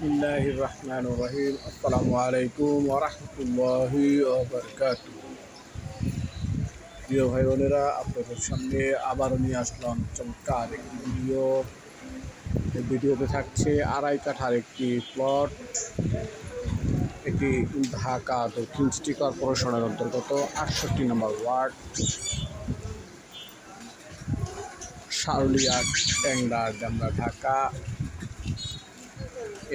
বিসমিল্লাহির রহমানির রহিম। আসসালামু আলাইকুম ওয়া রাহমাতুল্লাহি ওয়া বারাকাতুহু। প্রিয় ভাই বোনেরা, আপনাদের সামনে আবারও নিয়ে আসলাম চমৎকার একটি ভিডিও। এই ভিডিওতে থাকছে 2.5 কাঠার একটি প্লট। এটি ঢাকা দক্ষিণ সিটি কর্পোরেশনের অন্তর্গত 68 নম্বর ওয়ার্ড, সারুলিয়া, ট্যাংরা, ডেমরা, ঢাকা।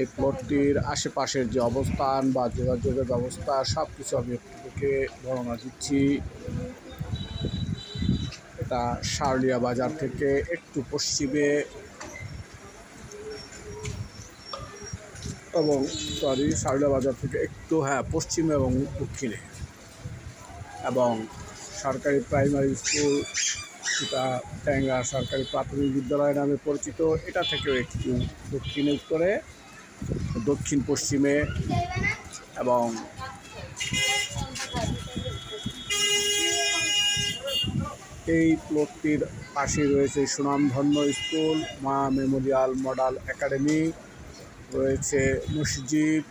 এই প্লটটির আশেপাশের যে অবস্থান বা যোগাযোগের ব্যবস্থা সব কিছু আমি আপনাদেরকে বর্ণনা দিচ্ছি। এটা সারুলিয়া বাজার থেকে একটু পশ্চিমে এবং সারুলিয়া বাজার থেকে একটু পশ্চিমে এবং দক্ষিণে, এবং সরকারি প্রাইমারি স্কুল, যেটা ট্যাংরা সরকারি প্রাথমিক বিদ্যালয় নামে পরিচিত, এটা থেকেও একটু দক্ষিণে উত্তরে, দক্ষিণ পশ্চিমে। এবং এই প্লটটির পাশে রয়েছে সুনামধন্য স্কুল মা মেমোরিয়াল মডেল একাডেমি, রয়েছে মসজিদ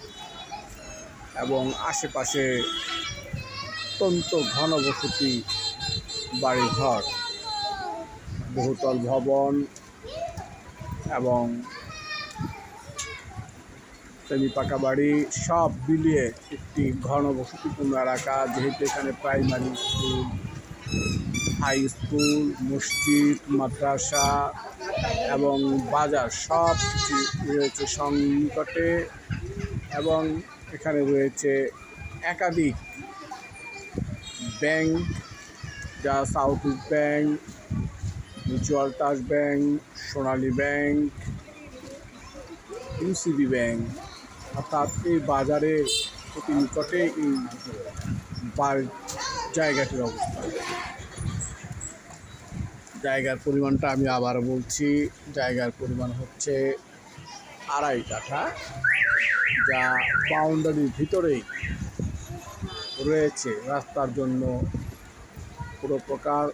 এবং আশেপাশে অত্যন্ত ঘনবসতি বাড়িঘর, বহুতল ভবন এবং সেমি পাকা বাড়ি সব মিলিয়ে একটি ঘনবসতিপূর্ণ এলাকা। যেহেতু এখানে প্রাইমারি স্কুল, হাই স্কুল, মসজিদ, মাদ্রাসা এবং বাজার সব কিছু রয়েছে সন্নিকটে, এবং এখানে রয়েছে একাধিক ব্যাংক, যা South East Bank, Mutual Trust Bank, Sonali Bank, UCB Bank. অর্থাৎ এই বাজারের অতি নিকটে এই জায়গাটির অবস্থান। জায়গার পরিমাণটা আমি আবার বলছি, জায়গার পরিমাণ হচ্ছে 2.5 কাঠা, যা বাউন্ডারির ভিতরেই রয়েছে। রাস্তার জন্য পুরো প্রকার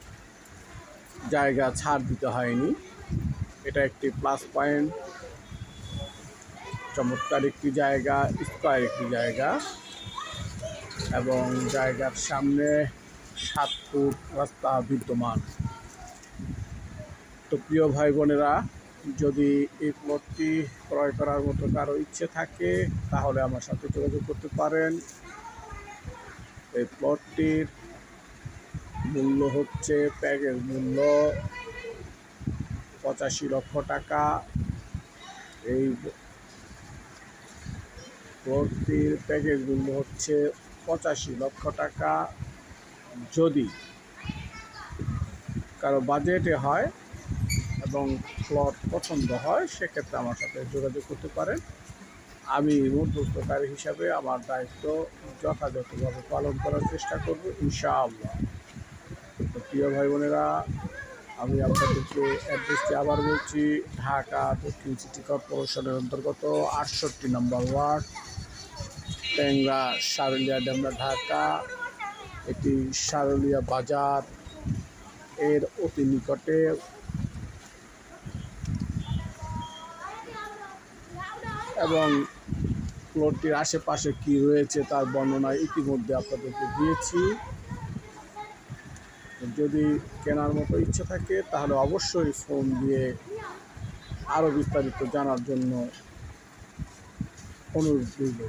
জায়গা ছাড় দিতে হয়নি। এটা একটি প্লাস পয়েন্ট। চমৎকার একটি জায়গা, স্কয়ার একটি জায়গা, এবং জায়গার সামনে 7 ফুট রাস্তা বিদ্যমান। তো প্রিয় ভাই বোনেরা, যদি এই প্লটটি ক্রয় করার মতো কারো ইচ্ছে থাকে তাহলে আমার সাথে যোগাযোগ করতে পারেন। এই প্লটটির মূল্য হচ্ছে, প্যাকেজ মূল্য 85 লক্ষ টাকা। এই প্লটটির প্যাকেজ মূল্য হচ্ছে 85 লক্ষ টাকা। যদি কারো বাজেটে হয় এবং প্লট পছন্দ হয়, সেক্ষেত্রে আমার সাথে যোগাযোগ করতে পারেন। আমি মধ্যস্থকারী হিসাবে আমার দায়িত্ব যথাযথভাবে পালন করার চেষ্টা করব, ইনশাআল্লাহ। তো প্রিয় ভাই বোনেরা, আমি আপনাদেরকে অ্যাড্রেসটি আবার বলছি। ঢাকা দক্ষিণ সিটি কর্পোরেশনের অন্তর্গত 68 নম্বর ওয়ার্ড, ট্যাংরা, সারুলিয়া, ডেমরা, ঢাকা। এটি সারুলিয়া বাজার এর অতি নিকটে। এবং প্লটটির আশেপাশে কি রয়েছে তার বর্ণনা ইতিমধ্যে আপনাদেরকে দিয়েছি। যদি কেনার মতো ইচ্ছে থাকে তাহলে অবশ্যই ফোন দিয়ে আরও বিস্তারিত জানার জন্য অনুরোধ রইল।